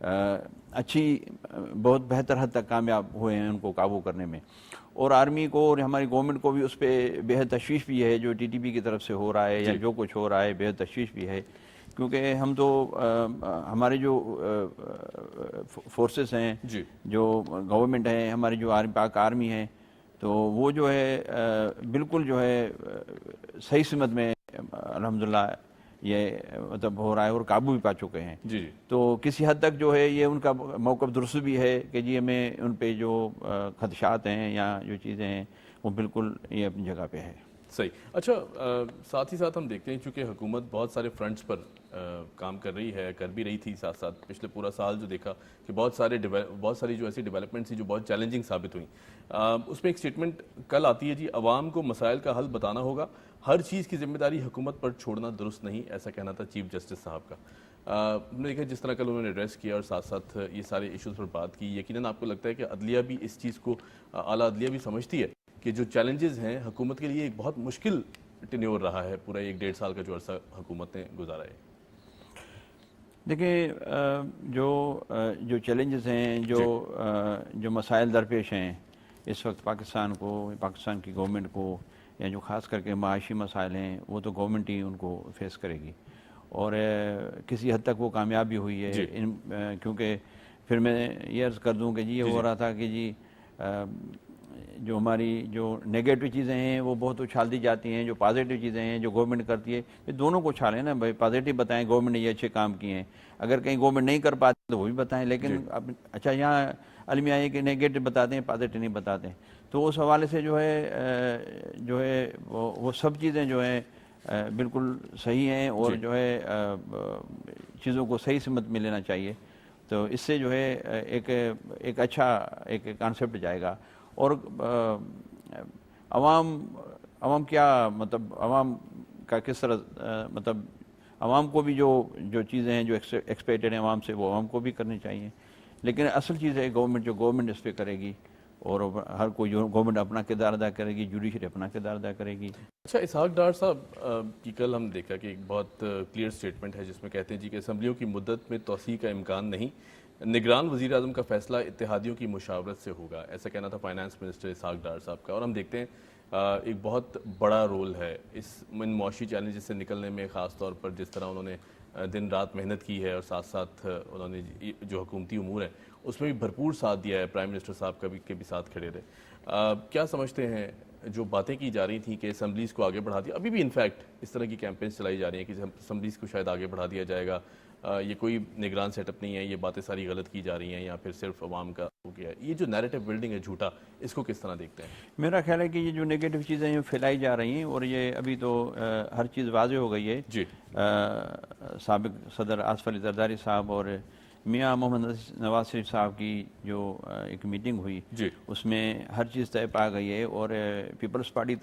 اچھی بہت بہتر حد تک کامیاب ہوئے ہیں ان کو قابو کرنے میں. اور آرمی کو اور ہماری گورنمنٹ کو بھی اس پہ بےحد تشویش بھی ہے جو ٹی ٹی پی کی طرف سے ہو رہا ہے یا جو کچھ ہو رہا ہے, بےحد تشویش بھی ہے, کیونکہ ہم تو ہمارے جو فورسز ہیں, جو گورنمنٹ ہے, ہماری جو پاک آرمی ہے, تو وہ جو ہے بالکل جو ہے صحیح سمت میں الحمدللہ یہ مطلب ہو رہا ہے اور قابو بھی پا چکے ہیں. تو کسی حد تک جو ہے یہ ان کا موقف درست بھی ہے کہ جی ہمیں ان پہ جو خدشات ہیں یا جو چیزیں ہیں وہ بالکل یہ اپنی جگہ پہ ہے. صحیح. اچھا, ساتھ ہی ساتھ ہم دیکھتے ہیں چونکہ حکومت بہت سارے فرنٹس پر کام کر رہی ہے, کر بھی رہی تھی ساتھ ساتھ پچھلے پورا سال جو دیکھا کہ بہت ساری جو ایسی ڈیولپمنٹس تھی جو بہت چیلنجنگ ثابت ہوئیں. اس میں ایک سٹیٹمنٹ کل آتی ہے جی, عوام کو مسائل کا حل بتانا ہوگا, ہر چیز کی ذمہ داری حکومت پر چھوڑنا درست نہیں, ایسا کہنا تھا چیف جسٹس صاحب کا. ہم نے دیکھا جس طرح کل انہوں نے ایڈریس کیا اور ساتھ ساتھ یہ سارے ایشوز پر بات کی, یقیناً آپ کو لگتا ہے کہ عدلیہ بھی اس چیز کو, اعلیٰ عدلیہ بھی سمجھتی ہے کہ جو چیلنجز ہیں حکومت کے لیے ایک بہت مشکل ٹینیور رہا ہے پورا 1-1.5 سال کا جو عرصہ حکومت نے گزارا ہے. دیکھیں جو چیلنجز ہیں, جو مسائل درپیش ہیں اس وقت پاکستان کو, پاکستان کی گورنمنٹ کو, یا جو خاص کر کے معاشی مسائل ہیں وہ تو گورنمنٹ ہی ان کو فیس کرے گی, اور کسی حد تک وہ کامیاب بھی ہوئی ہے. کیونکہ پھر میں یہ عرض کر دوں کہ جی یہ ہو رہا تھا کہ جی جو ہماری جو نیگیٹو چیزیں ہیں وہ بہت اچھال دی جاتی ہیں, جو پازیٹیو چیزیں ہیں جو گورنمنٹ کرتی ہے یہ دونوں کو اچھالیں نا بھائی. پازیٹیو بتائیں گورنمنٹ نے یہ اچھے کام کیے ہیں, اگر کہیں گورنمنٹ نہیں کر پاتی تو وہ بھی بتائیں, لیکن اچھا یہاں المیہ ہے کہ نیگیٹو بتاتے ہیں پازیٹیو نہیں بتاتے. تو اس حوالے سے جو ہے وہ سب چیزیں جو ہیں بالکل صحیح ہیں, اور جو ہے چیزوں کو صحیح سمت میں لینا چاہیے. تو اس سے جو ہے ایک اچھا ایک کانسیپٹ جائے گا. اور عوام کیا مطلب عوام کا کس طرح مطلب عوام کو بھی جو چیزیں ہیں جو ایکسپیکٹڈ ہیں عوام سے وہ عوام کو بھی کرنی چاہیے. لیکن اصل چیز ہے گورنمنٹ اس پہ کرے گی, اور ہر کوئی گورنمنٹ اپنا کردار ادا کرے گی, جوڈیشری اپنا کردار ادا کرے گی. اچھا, اسحاق ڈار صاحب کی کل ہم دیکھا کہ ایک بہت کلیئر سٹیٹمنٹ ہے جس میں کہتے ہیں جی کہ اسمبلیوں کی مدت میں توسیع کا امکان نہیں, نگران وزیر اعظم کا فیصلہ اتحادیوں کی مشاورت سے ہوگا, ایسا کہنا تھا فائنانس منسٹر اسحاق ڈار صاحب کا. اور ہم دیکھتے ہیں ایک بہت بڑا رول ہے ان معاشی چیلنجز سے نکلنے میں, خاص طور پر جس طرح انہوں نے دن رات محنت کی ہے, اور ساتھ ساتھ انہوں نے جو حکومتی امور ہیں اس میں بھی بھرپور ساتھ دیا ہے, پرائم منسٹر صاحب کے بھی ساتھ کھڑے رہے. کیا سمجھتے ہیں جو باتیں کی جا رہی تھیں کہ اسمبلیز کو آگے بڑھا دیا, ابھی بھی انفیکٹ اس طرح کی کیمپینز چلائی جا رہی ہیں کہ اسمبلیز کو شاید آگے بڑھا دیا جائے گا, یہ کوئی نگران سیٹ اپ نہیں ہے, یہ باتیں ساری غلط کی جا رہی ہیں, یا پھر صرف عوام کا ہو گیا ہے, یہ جو نیریٹو بلڈنگ ہے جھوٹا, اس کو کس طرح دیکھتے ہیں؟ میرا خیال ہے کہ یہ جو نیگیٹو چیزیں ہیں پھیلائی جا رہی ہیں, اور یہ ابھی تو ہر چیز واضح ہو گئی ہے. سابق صدر آصف علی زرداری صاحب اور میاں محمد نواز شریف صاحب کی جو ایک میٹنگ ہوئی اس میں ہر چیز طے پا گئی ہے, اور پیپلز پارٹی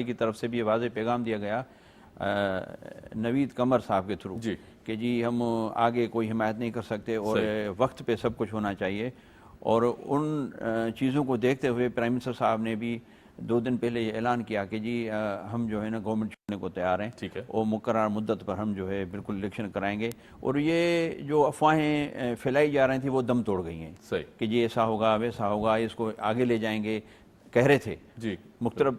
کی طرف سے بھی واضح پیغام دیا گیا نوید قمر صاحب کے تھرو کہ جی ہم آگے کوئی حمایت نہیں کر سکتے, اور وقت پہ سب کچھ ہونا چاہیے. اور ان چیزوں کو دیکھتے ہوئے پرائم منسٹر صاحب نے بھی 2 دن پہلے یہ اعلان کیا کہ جی ہم جو ہے نا گورنمنٹ چھوڑنے کو تیار ہیں, اور مقررہ مدت پر ہم جو ہے بالکل الیکشن کرائیں گے. اور یہ جو افواہیں پھیلائی جا رہی تھیں وہ دم توڑ گئی ہیں کہ جی ایسا ہوگا ویسا ہوگا, اس کو آگے لے جائیں گے, کہہ رہے تھے مختلف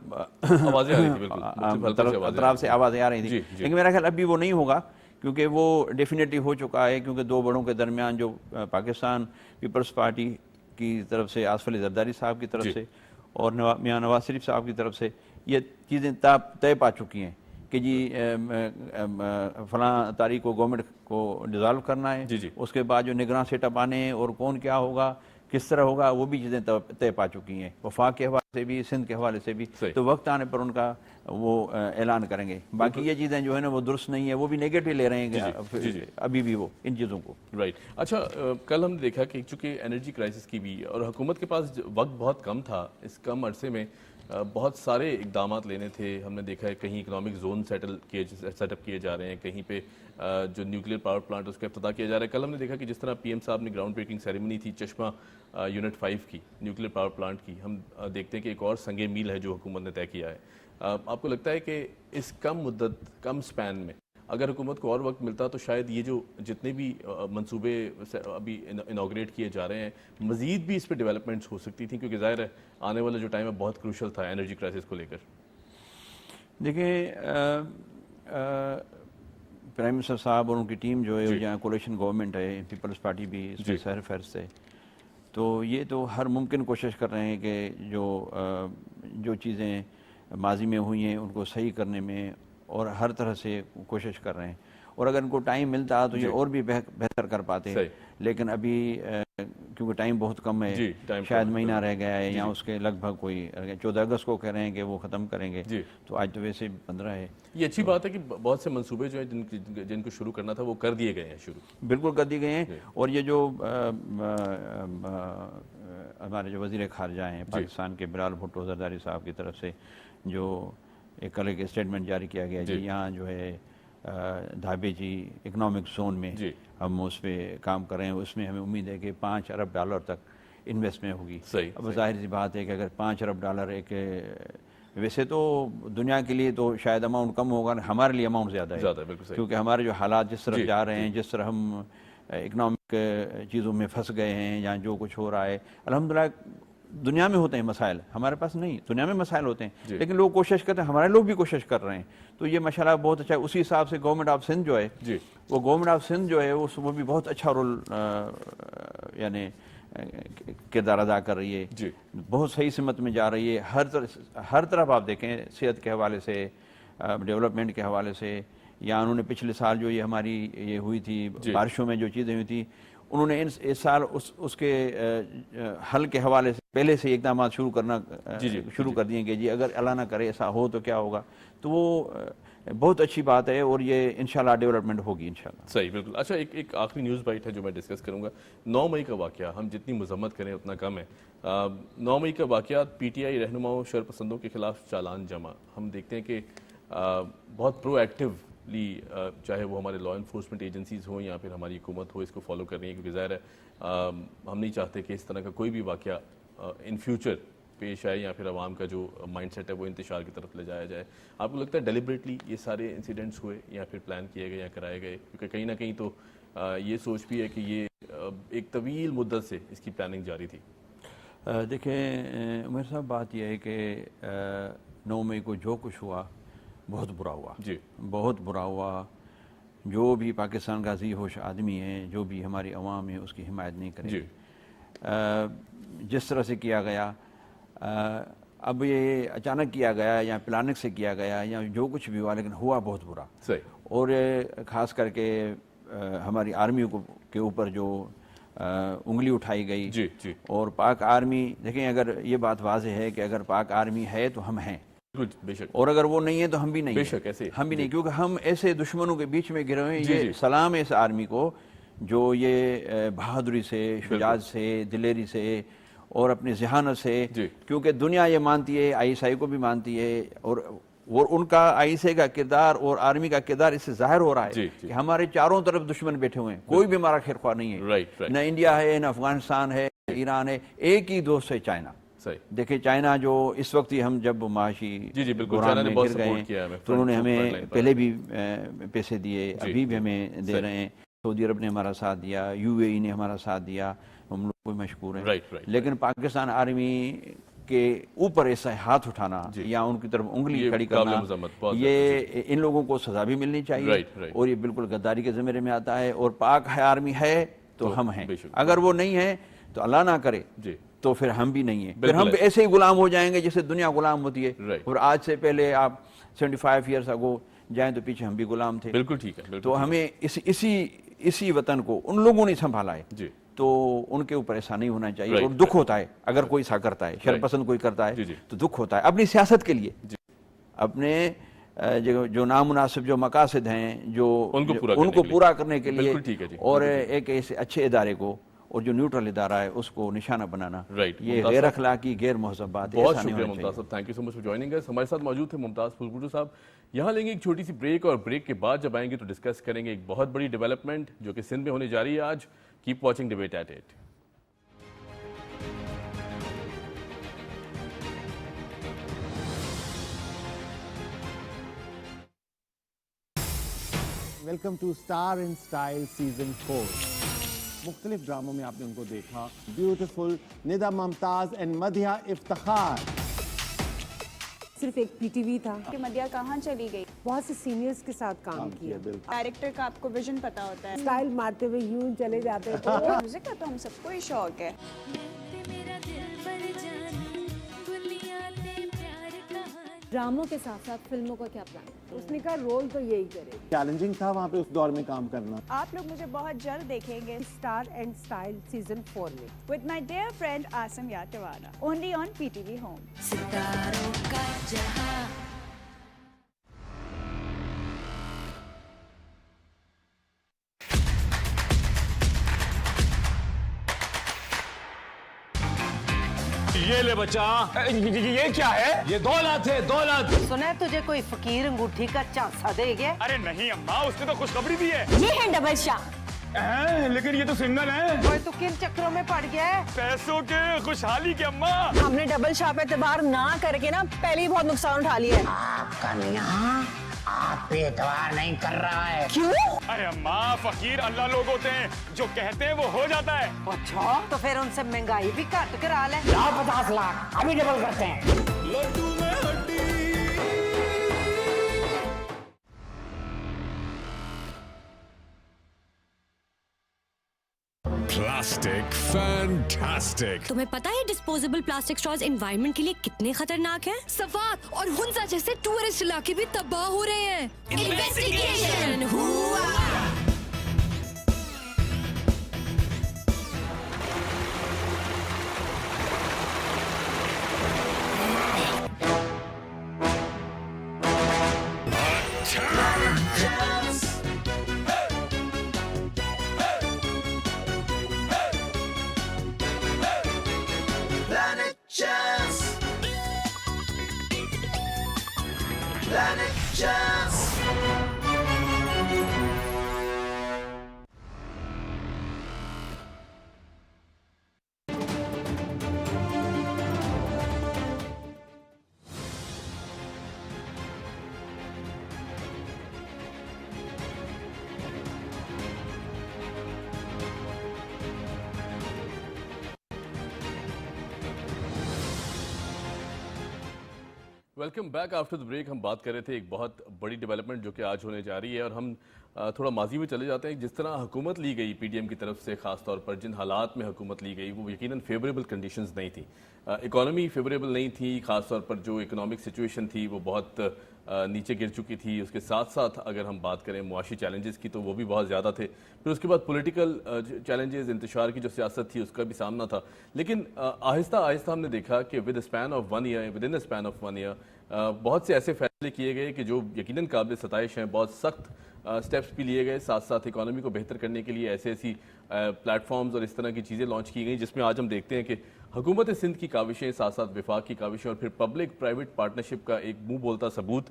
اطراف سے آوازیں آ رہی تھیں. لیکن میرا خیال ابھی وہ نہیں ہوگا, کیونکہ وہ ڈیفینیٹلی ہو چکا ہے, کیونکہ 2 بڑوں کے درمیان جو پاکستان پیپلز پارٹی کی طرف سے آصف علی زرداری صاحب کی طرف سے اور میاں نواز شریف صاحب کی طرف سے یہ چیزیں طے پا چکی ہیں کہ جی فلاں تاریخ کو گورنمنٹ کو ڈیزالو کرنا ہے. اس کے بعد جو نگراں سیٹ اپ آنے ہیں اور کون کیا ہوگا کس طرح ہوگا وہ بھی چیزیں طے پا چکی ہیں, وفاق کے حوالے سے بھی, سندھ کے حوالے سے بھی. تو وقت آنے پر ان کا وہ اعلان کریں گے. باقی یہ چیزیں جو ہے نا وہ درست نہیں ہے, وہ بھی نیگیٹو لے رہے ہیں ابھی بھی وہ ان چیزوں کو. رائٹ. اچھا, کل ہم نے دیکھا کہ چونکہ انرجی کرائسس کی بھی اور حکومت کے پاس وقت بہت کم تھا, اس کم عرصے میں بہت سارے اقدامات لینے تھے. ہم نے دیکھا ہے کہیں اکنامک زون سیٹ اپ کیے جا رہے ہیں, کہیں پہ جو نیوکلیر پاور پلانٹ اس کا افتتاح کیا جا رہا ہے. کل ہم نے دیکھا کہ جس طرح پی ایم صاحب نے گراؤنڈ بریکنگ سیریمنی تھی چشمہ یونٹ 5 کی نیوکلیر پاور پلانٹ کی, ہم دیکھتے ہیں کہ ایک اور سنگ میل ہے جو حکومت نے طے کیا ہے. آپ کو لگتا ہے کہ اس کم مدت کم سپین میں اگر حکومت کو اور وقت ملتا تو شاید یہ جو جتنے بھی منصوبے ابھی انوگریٹ کیے جا رہے ہیں مزید بھی اس پہ ڈیولپمنٹس ہو سکتی تھیں، کیونکہ ظاہر ہے آنے والا جو ٹائم ہے بہت کروشل تھا انرجی کرائسس کو لے کر. دیکھیں پرائم منسٹر صاحب اور ان کی ٹیم جو ہے جہاں کولیشن گورنمنٹ ہے، پیپلز پارٹی بھی اس میں سر فہرست ہے، تو یہ تو ہر ممکن کوشش کر رہے ہیں کہ جو چیزیں ماضی میں ہوئی ہیں ان کو صحیح کرنے میں اور ہر طرح سے کوشش کر رہے ہیں. اور اگر ان کو ٹائم ملتا تو یہ اور بھی بہتر کر پاتے، لیکن ابھی کیونکہ ٹائم بہت کم ہے، شاید مہینہ رہ گیا ہے یا اس کے لگ بھگ کوئی 14 اگست کو کہہ رہے ہیں کہ وہ ختم کریں گے، تو آج تو ویسے 15 ہے. یہ اچھی بات ہے کہ بہت سے منصوبے جو ہیں جن کو شروع کرنا تھا وہ کر دیے گئے ہیں شروع. بالکل کر دیے گئے ہیں. اور یہ جو ہمارے جو وزیر خارجہ ہیں پاکستان کے بلال بھٹو زرداری صاحب کی طرف سے جو ایک کل ایک اسٹیٹمنٹ جاری کیا گیا جی یہاں جو ہے دھابے جی اکنامک زون میں ہم اس پہ کام کر رہے ہیں، اس میں ہمیں امید ہے کہ $5 ارب تک انویسٹمنٹ ہوگی. اب ظاہر سی بات ہے کہ اگر $5 ارب ایک ویسے تو دنیا کے لیے تو شاید اماؤنٹ کم ہوگا، ہمارے لیے اماؤنٹ زیادہ ہے، کیونکہ ہمارے جو حالات جس طرح جا رہے ہیں، جس طرح ہم اکنامک چیزوں میں پھنس گئے ہیں یا جو کچھ ہو رہا ہے. الحمدللہ دنیا میں ہوتے ہیں مسائل، ہمارے پاس نہیں، دنیا میں مسائل ہوتے ہیں لیکن لوگ کوشش کرتے ہیں، ہمارے لوگ بھی کوشش کر رہے ہیں. تو یہ ماشاءاللہ بہت اچھا ہے. اسی حساب سے گورنمنٹ آف سندھ جو ہے وہ گورنمنٹ آف سندھ جو ہے وہ بھی بہت اچھا رول یعنی کردار ادا کر رہی ہے، بہت صحیح سمت میں جا رہی ہے. ہر طرف آپ دیکھیں، صحت کے حوالے سے، ڈیولپمنٹ کے حوالے سے، یا انہوں نے پچھلے سال جو یہ ہماری یہ ہوئی تھی بارشوں میں جو چیزیں ہوئی تھی، انہوں نے اس سال اس کے حل کے حوالے سے پہلے سے اقدامات شروع کر دیے کہ جی اگر اللہ نہ کرے ایسا ہو تو کیا ہوگا. تو وہ بہت اچھی بات ہے اور یہ انشاءاللہ ڈیولپمنٹ ہوگی انشاءاللہ. صحیح، بالکل. اچھا ایک آخری نیوز بائٹ ہے جو میں ڈسکس کروں گا. 9 مئی کا واقعہ، ہم جتنی مذمت کریں اتنا کم ہے. 9 مئی کا واقعات پی ٹی آئی رہنماؤں شرپسندوں کے خلاف چالان جمع. ہم دیکھتے ہیں کہ بہت پرو ایکٹیولی چاہے وہ ہمارے لا انفورسمنٹ ایجنسیز ہوں یا پھر ہماری حکومت ہو، اس کو فالو کر رہی ہے، کیونکہ ظاہر ہے ہم نہیں چاہتے کہ اس طرح کا کوئی بھی واقعہ ان فیوچر پیش آئے یا پھر عوام کا جو مائنڈ سیٹ ہے وہ انتشار کی طرف لے جایا جائے. آپ کو لگتا ہے ڈیلیبریٹلی یہ سارے انسیڈنٹس ہوئے یا پھر پلان کیے گئے یا کرائے گئے؟ کیونکہ کہیں نہ کہیں تو یہ سوچ بھی ہے کہ یہ ایک طویل مدت سے اس کی پلاننگ جاری تھی. دیکھیں عمر صاحب، بات یہ ہے کہ 9 مئی کو جو کچھ ہوا بہت برا ہوا، بہت برا ہوا. جو بھی پاکستان کا ذی ہوش آدمی ہے، جو بھی ہماری عوام ہے، اس کی حمایت نہیں کرے. جس طرح سے کیا گیا، اب یہ اچانک کیا گیا یا پلاننگ سے کیا گیا یا جو کچھ بھی ہوا، لیکن ہوا بہت برا. اور خاص کر کے ہماری آرمی کے اوپر جو انگلی اٹھائی گئی، اور پاک آرمی، دیکھیں اگر یہ بات واضح ہے کہ اگر پاک آرمی ہے تو ہم ہیں، اور اگر وہ نہیں ہے تو ہم بھی نہیں ہیں، ہم بھی نہیں، کیونکہ ہم ایسے دشمنوں کے بیچ میں گرے ہوئے ہیں. یہ سلام ہے اس آرمی کو جو یہ بہادری سے، شجاعت سے، دلیری سے اور اپنی ذہانت سے، کیونکہ دنیا یہ مانتی ہے، آئی ایس آئی کو بھی مانتی ہے، اور ان کا آئی ایس آئی کا کردار اور آرمی کا کردار اس سے ظاہر ہو رہا ہے کہ ہمارے چاروں طرف دشمن بیٹھے ہوئے ہیں، کوئی بھی ہمارا خیر خواہ نہیں ہے. نہ انڈیا ہے، نہ افغانستان ہے، نہ ایران ہے، ایک ہی دوست ہے چائنا. دیکھیں چائنا جو اس وقت ہی ہم جب معاشی بحران میں گر گئے ہیں تو انہوں نے ہمیں پہلے بھی پیسے دیے، ابھی بھی ہمیں دے رہے ہیں. سعودی عرب نے ہمارا ساتھ دیا، یو اے ای نے ہمارا ساتھ دیا، ہم لوگ کو مشکور ہیں. لیکن پاکستان آرمی کے اوپر ایسا ہاتھ اٹھانا یا ان کی طرف انگلی کھڑی کرنا، یہ ان لوگوں کو سزا بھی ملنی چاہیے، اور یہ بالکل غداری کے زمرے میں آتا ہے. اور پاک آرمی ہے تو ہم ہیں، اگر وہ نہیں ہے تو اللہ نہ کرے تو پھر ہم بھی نہیں ہیں، پھر ہم ایسے ہی غلام ہو جائیں گے جیسے دنیا غلام ہوتی ہے. اور آج سے پہلے آپ 75 ایئرس اگو جائیں تو پیچھے ہم بھی غلام تھے. بالکل ٹھیک ہے. تو ہمیں اسی وطن کو ان لوگوں نے سنبھالا ہے، تو ان کے اوپر ایسا نہیں ہونا چاہیے. اور دکھ ہوتا ہے اگر کوئی ایسا کرتا ہے، شرپسند کوئی کرتا ہے تو دکھ ہوتا ہے اپنی سیاست کے لیے، اپنے جو نامناسب جو مقاصد ہیں جو ان کو پورا کرنے کے لیے، اور ایک ایسے اچھے ادارے کو اور جو نیوٹرل ادارہ ہے اس کو نشانہ بنانا، یہ غیر اخلاقی، غیر مہذب بات ہے. بہت شکریہ ممتاز صاحب، thank you so much for joining us. ہمارے ساتھ موجود تھے ممتاز پھولگوٹو صاحب. یہاں لیں گے ایک چھوٹی سی بریک، اور بریک کے بعد جب آئیں گے تو ڈسکس کریں گے ایک بہت بڑی ڈیولپمنٹ جو کہ سندھ میں ہونے جا رہی ہے آج. Keep watching debate at 8. Welcome to star and style season 4. مختلف ڈراموں میں آپ نے ان کو دیکھا. Beautiful Nida Mumtaz and Madiha Iftikhar. صرف ایک پی ٹی وی تھا کہ مدیہ کہاں چلی گئی. بہت سے سینئرز کے ساتھ کام کیا. ڈائریکٹر کا آپ کو ویژن پتا ہوتا ہے. اسٹائل مارتے ہوئے یوں چلے جاتے تھے. میوزک کا تو ہم سب کو ہی شوق ہے. ڈراموں کے ساتھ ساتھ فلموں کا کیا پلان ہے؟ اس نے کہا رول تو یہی کرے. چیلنجنگ تھا وہاں پہ اس دور میں کام کرنا. آپ لوگ مجھے بہت جلد دیکھیں گے اسٹار اینڈ اسٹائل سیزن 4 میں. with my dear friend Assam یاتوانا only on PTV Home. ستاروں کا جہاں. یہ لے بچہ. یہ کیا ہے؟ یہ دولت ہے, دولت. سنا ہے تجھے کوئی فقیر انگوٹھی کا چانسا دے گیا؟ ارے نہیں اماں, اس نے تو خوشخبری دی ہے. یہ ہے ڈبل شاہ. لیکن یہ تو سنگل ہے. کوئی تو کن چکروں میں پڑ گیا ہے؟ پیسوں کے, خوشحالی کے اماں. ہم نے ڈبل شاہ پہ اعتبار نہ کر کے نا پہلے ہی بہت نقصان اٹھا لیا ہے. آپ کا میاں آپ پہ اعتبار نہیں کر رہا ہے. کیوں؟ ارے اماں, فقیر اللہ لوگ ہوتے ہیں, جو کہتے ہیں وہ ہو جاتا ہے. اچھا تو پھر ان سے مہنگائی بھی کٹ کرا لے. 50 لاکھ ابھی ڈبل کرتے ہیں. Plastic fantastic. تمہیں پتہ ہے ڈسپوزیبل پلاسٹک اسٹراز انوائرمنٹ کے لیے کتنے خطرناک ہیں؟ صفات اور ہنزا جیسے ٹورسٹ علاقے بھی تباہ ہو رہے ہیں. انویسٹیگیشن ہوا. Welcome back. After the break ہم بات کر رہے تھے ایک بہت بڑی ڈیولپمنٹ جو کہ آج ہونے جا رہی ہے, اور ہم تھوڑا ماضی میں چلے جاتے ہیں. جس طرح حکومت لی گئی پی ڈی ایم کی طرف سے, خاص طور پر جن حالات میں حکومت لی گئی وہ یقیناً فیوریبل کنڈیشنز نہیں تھیں. اکانومی فیوریبل نہیں تھی, خاص طور پر جو اکنامک سچویشن تھی وہ بہت نیچے گر چکی تھی. اس کے ساتھ ساتھ اگر ہم بات کریں معاشی چیلنجز کی تو وہ بھی بہت زیادہ تھے. پھر اس کے بعد پولیٹیکل چیلنجز, انتشار کی جو سیاست تھی اس کا بھی سامنا تھا. لیکن آہستہ آہستہ ہم نے دیکھا کہ within span of one year بہت سے ایسے فیصلے کیے گئے کہ جو یقیناً قابل ستائش ہیں. بہت سخت سٹیپس بھی لیے گئے, ساتھ ساتھ اکانومی کو بہتر کرنے کے لیے ایسی پلیٹ فارمز اور اس طرح کی چیزیں لانچ کی گئیں, جس میں آج ہم دیکھتے ہیں کہ حکومت سندھ کی کاوشیں, ساتھ ساتھ وفاق کی کاوشیں, اور پھر پبلک پرائیویٹ پارٹنرشپ کا ایک منہ بولتا ثبوت.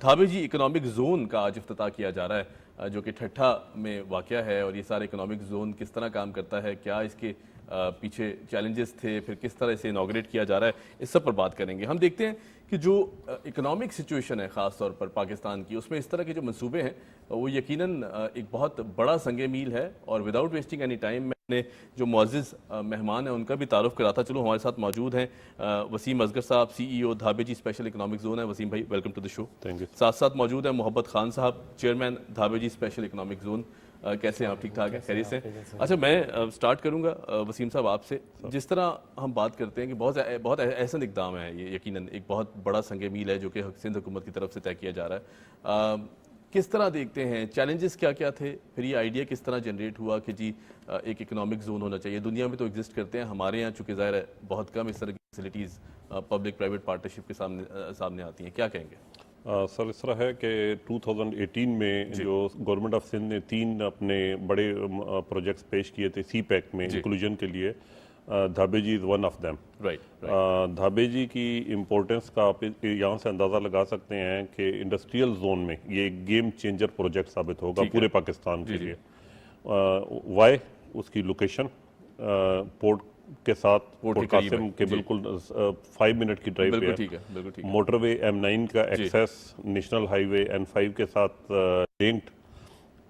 دھابے جی اکنامک زون کا آج افتتاح کیا جا رہا ہے جو کہ ٹھٹھا میں واقع ہے, اور یہ سارا اکنامک زون کس طرح کام کرتا ہے, کیا اس کے پیچھے چیلنجز تھے, پھر کس طرح اسے انوگریٹ کیا جا رہا ہے, اس سب پر بات کریں گے. ہم دیکھتے ہیں کہ جو اکنامک سچویشن ہے خاص طور پر پاکستان کی, اس میں اس طرح کے جو منصوبے ہیں وہ یقیناً ایک بہت بڑا سنگ میل ہے. اور وداؤٹ ویسٹنگ اینی ٹائم میں نے جو معزز مہمان ہیں ان کا بھی تعارف کراتا چلوں. ہمارے ساتھ موجود ہیں وسیم اصغر صاحب, C E O Dhabeji special economic zone ہے. وسیم بھائی welcome to the show. Thank you. ساتھ ساتھ موجود ہیں محبت خان صاحب, chairman Dhabeji special economic zone. کیسے ہیں آپ؟ ٹھیک ٹھاک ہیں, خیریت سے؟ اچھا میں سٹارٹ کروں گا وسیم صاحب آپ سے. جس طرح ہم بات کرتے ہیں کہ بہت احسن اقدام ہے یہ, یقیناً ایک بہت بڑا سنگ میل ہے جو کہ سندھ حکومت کی طرف سے طے کیا جا رہا ہے. کس طرح دیکھتے ہیں, چیلنجز کیا کیا تھے, پھر یہ آئیڈیا کس طرح جنریٹ ہوا کہ جی ایک اکنامک زون ہونا چاہیے؟ دنیا میں تو ایگزسٹ کرتے ہیں, ہمارے یہاں چونکہ ظاہر ہے بہت کم اس طرح کی فیسلٹیز پبلک پرائیویٹ پارٹنرشپ کے سامنے آتی ہیں, کیا کہیں گے؟ سر اس طرح ہے کہ 2018 میں جو گورنمنٹ آف سندھ نے 3 اپنے بڑے پروجیکٹس پیش کیے تھے سی پیک میں انکلوژن کے لیے, دھابے جی از ون آف دیم. دھابے جی کی امپورٹنس کا آپ یہاں سے اندازہ لگا سکتے ہیں کہ انڈسٹریل زون میں یہ ایک گیم چینجر پروجیکٹ ثابت ہوگا پورے پاکستان کے لیے. وائی, اس کی لوکیشن پورٹ کے ساتھ, پورٹ قاسم کے بالکل 5 منٹ کی ڈرائیو پہ ہے. موٹر وے M9 کا ایکسیس نیشنل ہائی وے N5 کے ساتھ لنکڈ,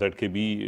ZKB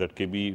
ZKB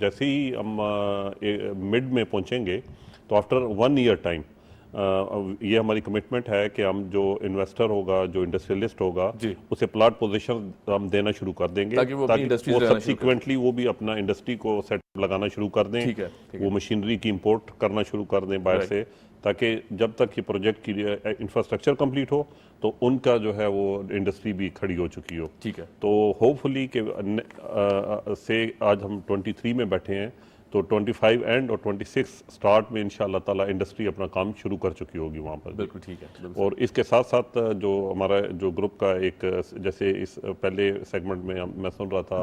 جیسے ہی ہم مڈ میں پہنچیں گے تو آفٹر 1 ایئر ٹائم یہ ہماری کمٹمنٹ ہے کہ ہم جو انویسٹر ہوگا, جو انڈسٹریلسٹ ہوگا, اسے پلاٹ پوزیشن ہم دینا شروع کر دیں گے تاکہ وہ سبسیکوینٹلی وہ بھی اپنا انڈسٹری کو سیٹ لگانا شروع کر دیں, وہ مشینری کی امپورٹ کرنا شروع کر دیں باہر سے, تاکہ جب تک یہ پروجیکٹ کی انفراسٹرکچر کمپلیٹ ہو تو ان کا جو ہے وہ انڈسٹری بھی کھڑی ہو چکی ہو. تو ہوپ فلی کہ سے آج ہم 23 میں بیٹھے ہیں تو 25 اینڈ اور 26 سٹارٹ میں انشاءاللہ تعالی انڈسٹری اپنا کام شروع کر چکی ہوگی وہاں پر. بالکل ٹھیک ہے. اور اس کے ساتھ ساتھ جو ہمارا جو گروپ کا ایک جیسے اس پہلے سیگمنٹ میں میں سن رہا تھا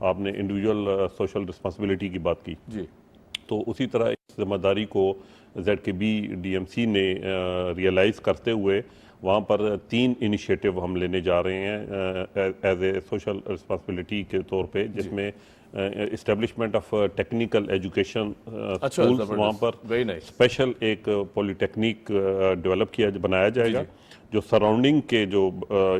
آپ نے انڈیویجول سوشل رسپانسبلٹی کی بات کی, تو اسی طرح اس ذمہ داری کو ZKB DMC نے ریئلائز کرتے ہوئے وہاں پر 3 انیشیٹو ہم لینے جا رہے ہیں ایز اے سوشل رسپانسبلٹی کے طور پہ, جس میں establishment of technical education schools, وہاں پر اسپیشل ایک پولی ٹیکنیک ڈیولپ بنایا جائے گا جو سراؤنڈنگ کے جو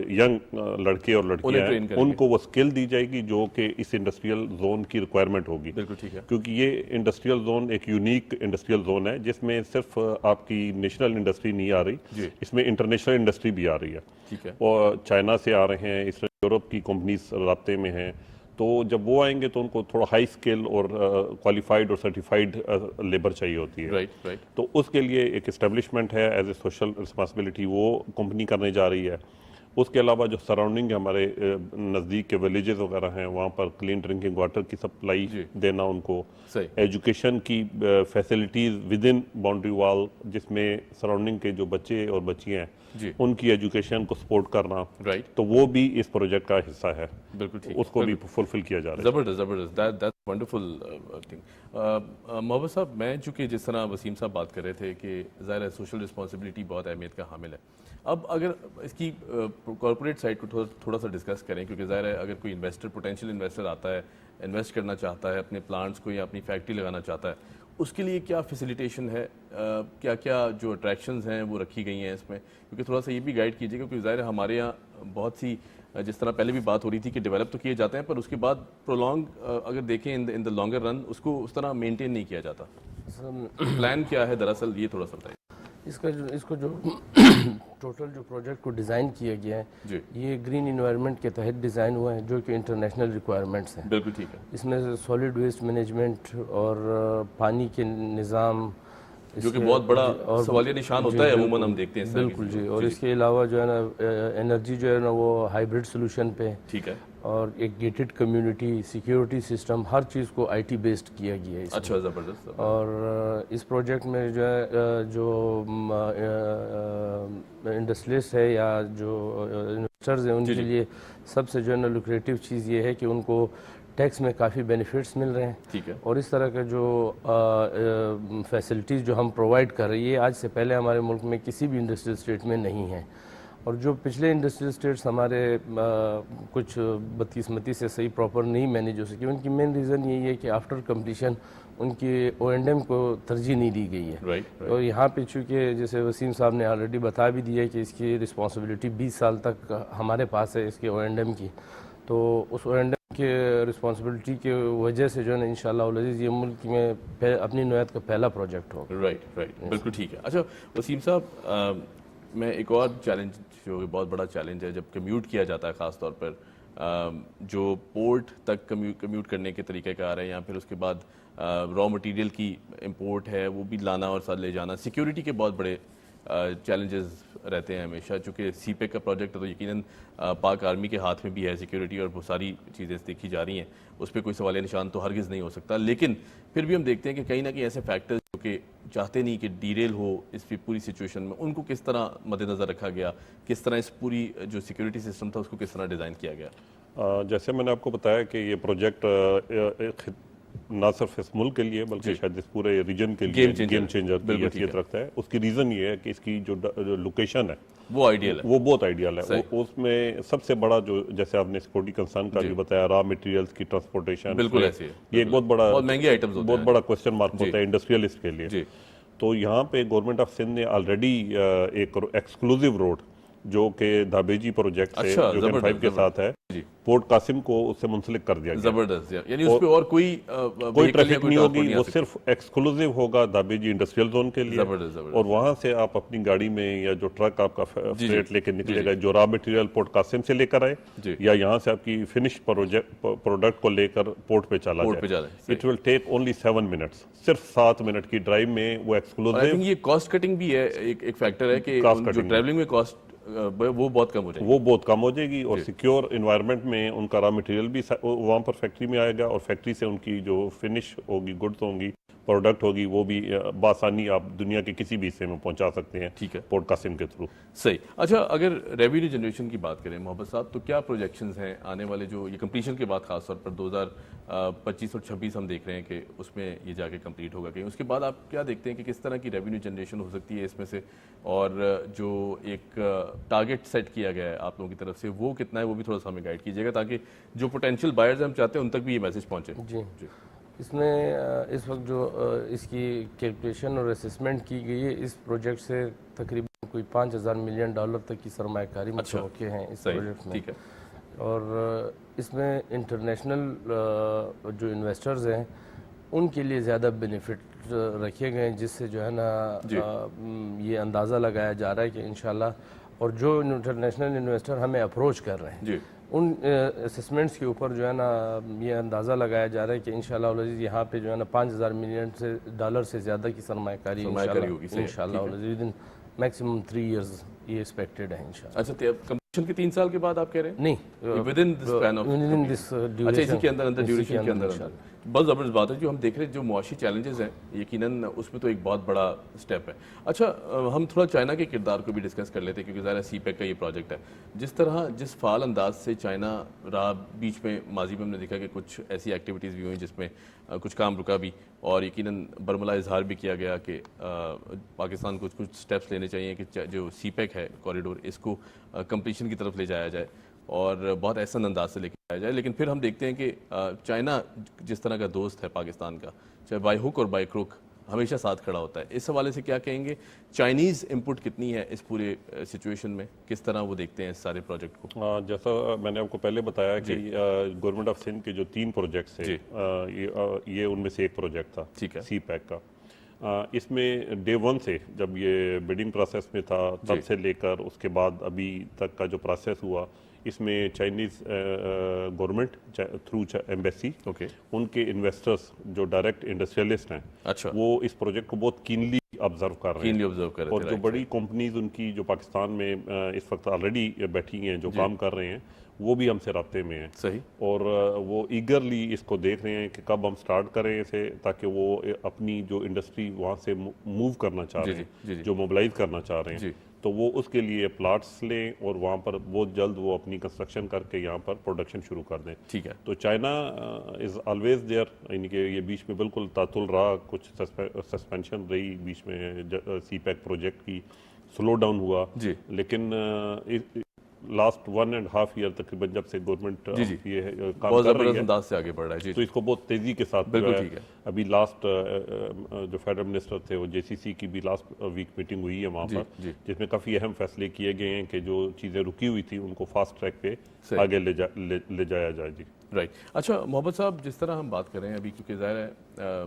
ینگ لڑکے اور لڑکیاں ہیں ان کو وہ اسکل دی جائے گی جو کہ اس انڈسٹریل زون کی ریکوائرمنٹ ہوگی. کیونکہ یہ انڈسٹریل زون ایک یونیک انڈسٹریل زون ہے جس میں صرف آپ کی نیشنل انڈسٹری نہیں آ رہی, اس میں انٹرنیشنل انڈسٹری بھی آ رہی ہے, اور چائنا سے آ رہے ہیں, اس یورپ کی کمپنیز رابطے میں ہیں. تو جب وہ آئیں گے تو ان کو تھوڑا ہائی اسکل اور کوالیفائڈ اور سرٹیفائڈ لیبر چاہیے ہوتی ہے. تو اس کے لیے ایک اسٹیبلشمنٹ ہے ایز اے سوشل رسپانسبلٹی, وہ کمپنی کرنے جا رہی ہے. اس کے علاوہ جو سراؤنڈنگ ہمارے نزدیک کے ولیجز وغیرہ ہیں وہاں پر کلین ڈرنکنگ واٹر کی سپلائی دینا ان کو, ایجوکیشن کی فیسلٹیز ود ان باؤنڈری وال جس میں سراؤنڈنگ کے جو بچے اور بچیاں ہیں ان کی ایجوکیشن کو سپورٹ کرنا, تو وہ بھی اس پروجیکٹ کا حصہ ہے. بالکل اس کو بھی فلفل کیا جا رہا ہے. زبردست دیٹس ونڈرفل تھنگ. محبت صاحب, میں چونکہ جس طرح وسیم صاحب بات کر رہے تھے کہ ظاہر ہے سوشل رسپانسبلٹی بہت اہمیت کا حامل ہے. اب اگر اس کی کارپوریٹ سائڈ کو تھوڑا سا ڈسکس کریں, کیونکہ ظاہر ہے اگر کوئی انویسٹر پوٹینشیل انویسٹر آتا ہے, انویسٹ کرنا چاہتا ہے, اپنے پلانٹس کو یا اپنی فیکٹری لگانا چاہتا ہے, اس کے لیے کیا فیسیلیٹیشن ہے, کیا کیا جو اٹریکشنز ہیں وہ رکھی گئی ہیں اس میں, کیونکہ تھوڑا سا یہ بھی گائیڈ کیجیے گا, کیونکہ ظاہر ہے ہمارے یہاں بہت سی جس طرح پہلے بھی بات ہو رہی تھی کہ ڈیولپ تو کیے جاتے ہیں پر اس کے بعد پرولونگ اگر دیکھیں ان دا لانگر رن اس کو اس طرح مینٹین نہیں کیا جاتا. پلان کیا ہے دراصل, یہ تھوڑا سا بتائیے. اس کو جو ٹوٹل جو پروجیکٹ کو ڈیزائن کیا گیا ہے یہ گرین انوائرمنٹ کے تحت ڈیزائن ہوا ہے جو کہ انٹرنیشنل ریکوائرمنٹس ہیں. بالکل ٹھیک ہے. اس میں سالڈ ویسٹ مینجمنٹ اور پانی کے نظام جو کہ بہت بڑا سوالیہ نشان ہوتا ہے عموماً ہم دیکھتے ہیں. بالکل جی. اور اس کے علاوہ جو ہے نا انرجی جو ہے نا وہ ہائیبرڈ سولوشن پہ, ٹھیک ہے, اور ایک گیٹڈ کمیونٹی, سیکیورٹی سسٹم, ہر چیز کو IT بیسڈ کیا گیا ہے. اچھا, زبردست. اور اس پروجیکٹ میں جو ہے جو انڈسٹریلسٹ ہے یا جو انویسٹرز ہیں ان کے لیے سب سے جو ہے نا لوکریٹو چیز یہ ہے کہ ان کو ٹیکس میں کافی بینیفٹس مل رہے ہیں. ٹھیک ہے. اور اس طرح کا جو فیسلٹیز جو ہم پرووائڈ کر رہی ہے آج سے پہلے ہمارے ملک میں کسی بھی انڈسٹریل اسٹیٹ میں نہیں ہیں. اور جو پچھلے انڈسٹریل اسٹیٹس ہمارے کچھ بدقسمتی سے صحیح پراپر نہیں مینیج ہو سکی, ان کی مین ریزن یہی ہے کہ آفٹر کمپلیشن ان کی O&M کو ترجیح نہیں دی گئی ہے. اور یہاں پہ چونکہ جیسے وسیم صاحب نے آلریڈی بتا بھی دیا ہے کہ اس کی رسپانسبلٹی 20 سال تک ہمارے پاس ہے اس کے O&M کی, تو اس O&M کے رسپانسبلٹی کی وجہ سے جو ہے نا انشاءاللہ العزیز یہ ملک میں اپنی نوعیت کا پہلا پروجیکٹ ہوگا. رائٹ, بالکل ٹھیک ہے. اچھا وسیم صاحب, میں ایک اور چیلنج جو کہ بہت بڑا چیلنج ہے جب کمیوٹ کیا جاتا ہے, خاص طور پر جو پورٹ تک کمیوٹ کرنے کے طریقہ کار ہے, یا پھر اس کے بعد را مٹیریل کی امپورٹ ہے وہ بھی لانا اور ساتھ لے جانا, سیکیورٹی کے بہت بڑے چیلنجز رہتے ہیں ہمیشہ. چونکہ سی پیک کا پروجیکٹ ہے تو یقیناً پاک آرمی کے ہاتھ میں بھی ہے سیکیورٹی, اور بہت ساری چیزیں دیکھی جا رہی ہیں, اس پہ کوئی سوالیہ نشان تو ہرگز نہیں ہو سکتا. لیکن پھر بھی ہم دیکھتے ہیں کہ کہیں نہ کہیں ایسے فیکٹرز جو کہ چاہتے نہیں کہ ڈیریل ہو اس پوری سچویشن میں, ان کو کس طرح مد نظر رکھا گیا, کس طرح اس پوری جو سیکیورٹی سسٹم تھا اس کو کس طرح ڈیزائن کیا گیا؟ جیسے میں نے آپ کو بتایا کہ یہ پروجیکٹ نہ صرف اس ملک کے لیے بلکہ شاید اس پورے ریجن کے لیے گیم چینجر کی حیثیت رکھتا ہے. اس کی ریزن یہ ہے کہ اس کی جو لوکیشن ہے وہ آئیڈیل ہے, وہ بہت آئیڈیل ہے. اس میں سب سے بڑا جو جیسے آپ نے سیکورٹی کنسرن کا بھی بتایا, را مٹیریلز کی ٹرانسپورٹیشن, بالکل ایسے ہے, یہ ایک بہت مہنگے آئٹمز ہوتے ہیں, بہت بڑا کوسچن مارک ہوتا ہے انڈسٹریلسٹ کے لیے. تو یہاں پہ گورنمنٹ آف سندھ نے آلریڈی ایک ایکسکلوزیو روڈ جو کہ دھابیجی پروجیکٹ ہے جو گن 5 کے ساتھ ہے، پورٹ قاسم کو اس سے منسلک کر دیا گیا. زبردست. یعنی اس پہ اور کوئی ٹریفک نہیں ہوگی، وہ صرف ایکسکلوزیو ہوگا دھابیجی انڈسٹریل زون کے لیے، اور وہاں سے آپ اپنی گاڑی میں یا جو ٹرک آپ کا فریٹ لے کے نکلے گا، جو را مٹیریل پورٹ قاسم سے لے کر آئے یا یہاں سے آپ کی فنش پروڈکٹ کو لے کر پورٹ پہ چلا جائے. It will take only 7 minutes, صرف 7 منٹ کی ڈرائیو میں وہ ایکسکلوزیو. یہ کاسٹ کٹنگ بھی ہے، ایک فیکٹر ہے کہ جو ٹریولنگ میں کاسٹ وہ بہت کم ہو جائے گی. وہ بہت کم ہو جائے گی، اور سیکیور انوائرمنٹ میں ان کا را مٹیریل بھی وہاں پر فیکٹری میں آئے گا، اور فیکٹری سے ان کی جو فنش ہوگی، گڈز ہوں گی، پروڈکٹ ہوگی، وہ بھی بآسانی آپ دنیا کے کسی بھی حصے میں پہنچا سکتے ہیں. ٹھیک ہے، پورٹ قاسم کے تھرو. صحیح. اچھا، اگر ریونیو جنریشن کی بات کریں محمد صاحب، تو کیا پروجیکشنز ہیں آنے والے، جو یہ کمپلیشن کے بعد خاص طور پر 2025 اور 26 ہم دیکھ رہے ہیں کہ اس میں یہ جا کے کمپلیٹ ہوگا کہیں، اس کے بعد آپ کیا دیکھتے ہیں کہ کس طرح کی ریونیو جنریشن ہو سکتی ہے اس میں سے، اور جو ایک ٹارگٹ سیٹ کیا گیا ہے آپ لوگوں کی طرف سے وہ کتنا ہے، وہ بھی تھوڑا سا ہمیں گائیڈ کیجیے گا تاکہ جو پوٹینشیل بائرز ہم چاہتے ہیں ان تک بھی یہ میسج پہنچے. جی، اس میں اس وقت جو اس کی کیلکولیشن اور اسسمنٹ کی گئی ہے، اس پروجیکٹ سے تقریباً کوئی $5,000 ملین تک کی سرمایہ کاری متوقع ہیں اس پروجیکٹ میں. اور اس میں انٹرنیشنل جو انویسٹرز ہیں ان کے لیے زیادہ بینیفٹ رکھے گئے ہیں، جس سے جو ہے نا یہ اندازہ لگایا جا رہا ہے کہ انشاءاللہ، اور جو انٹرنیشنل انویسٹر ہمیں اپروچ کر رہے ہیں ان اسسمنٹس کے اوپر جو ہے نا یہ اندازہ لگایا جا رہا ہے کہ انشاءاللہ العزیز یہاں پہ جو ہے نا $5,000 ملین سے زیادہ کی سرمایہ کاری انشاءاللہ العزیز میکسیمم 3 ایئرز یہ ایکسپیکٹڈ ہے انشاءاللہ. اچھا، کمپلیشن کے 3 سال کے بعد آپ کہہ رہے ہیں؟ نہیں، ودن دس پلان آف اچھا، اسی کے اندر ڈیوریشن کے اندر. بہت زبردست بات ہے. جو ہم دیکھ رہے ہیں جو معاشی چیلنجز ہیں یقیناً اس میں تو ایک بہت بڑا سٹیپ ہے. اچھا، ہم تھوڑا چائنا کے کردار کو بھی ڈسکس کر لیتے ہیں کیونکہ ظاہر سی پیک کا یہ پروجیکٹ ہے. جس فعال انداز سے چائنا رہا، بیچ میں ماضی میں ہم نے دیکھا کہ کچھ ایسی ایکٹیویٹیز بھی ہوئیں جس میں کچھ کام رکا بھی، اور یقیناً برملا اظہار بھی کیا گیا کہ پاکستان کو کچھ سٹیپس لینے چاہیے کہ جو سی پیک ہے کوریڈور، اس کو کمپلیشن کی طرف لے جایا جائے اور بہت احسن انداز سے لے کے جایا جائے. لیکن پھر ہم دیکھتے ہیں کہ چائنا جس طرح کا دوست ہے پاکستان کا، چاہے بائی ہک اور بائی کروک، ہمیشہ ساتھ کھڑا ہوتا ہے. اس حوالے سے کیا کہیں گے؟ چائنیز انپٹ کتنی ہے اس پورے سچویشن میں؟ کس طرح وہ دیکھتے ہیں اس سارے پروجیکٹ کو؟ جیسا میں نے آپ کو پہلے بتایا کہ گورنمنٹ آف سندھ کے جو 3 پروجیکٹس ہیں، یہ ان میں سے ایک پروجیکٹ تھا سی پیک کا. اس میں ڈے 1 سے جب یہ بڈنگ پروسیس میں تھا تب سے لے کر اس کے بعد ابھی تک کا جو پروسیس ہوا، اس میں Chinese government through embassy in کے انویسٹرز جو ڈائریکٹ انڈسٹریلسٹ ہیں وہ اس پروجیکٹ کو بہت کینلی آبزرو کر رہے ہیں. اور جو بڑی کمپنیز ان کی جو پاکستان میں اس وقت آلریڈی بیٹھی ہیں، جو کام کر رہے ہیں، وہ بھی ہم سے رابطے میں ہیں. صحیح. اور وہ ایگرلی اس کو دیکھ رہے ہیں کہ کب ہم سٹارٹ کریں اسے، تاکہ وہ اپنی جو انڈسٹری وہاں سے موو کرنا چاہ رہے ہیں، جو موبلائز کرنا چاہ رہے ہیں، تو وہ اس کے لیے پلاٹس لیں اور وہاں پر بہت جلد وہ اپنی کنسٹرکشن کر کے یہاں پر پروڈکشن شروع کر دیں. ٹھیک ہے. تو چائنا از آلویز دیئر، یعنی کہ یہ بیچ میں بالکل تعطل رہا، کچھ سسپینشن رہی بیچ میں، سی پیک پروجیکٹ کی سلو ڈاؤن ہوا، لیکن لاسٹ 1.5 ایئر تقریباً جب سے گورنمنٹ یہ کام کر رہی ہے انداز سے آگے بڑھ رہا ہے، تو اس کو بہت تیزی کے ساتھ ابھی لاسٹ جو فیڈرل منسٹر تھے وہ JCC کی بھی لاسٹ ویک میٹنگ ہوئی ہے وہاں پر، جس میں کافی اہم فیصلے کیے گئے ہیں کہ جو چیزیں رکی ہوئی تھی ان کو فاسٹ ٹریک پہ آگے لے جایا جائے. جی رائٹ. اچھا محمد صاحب، جس طرح ہم بات کر رہے ہیں ابھی، کیونکہ ظاہر ہے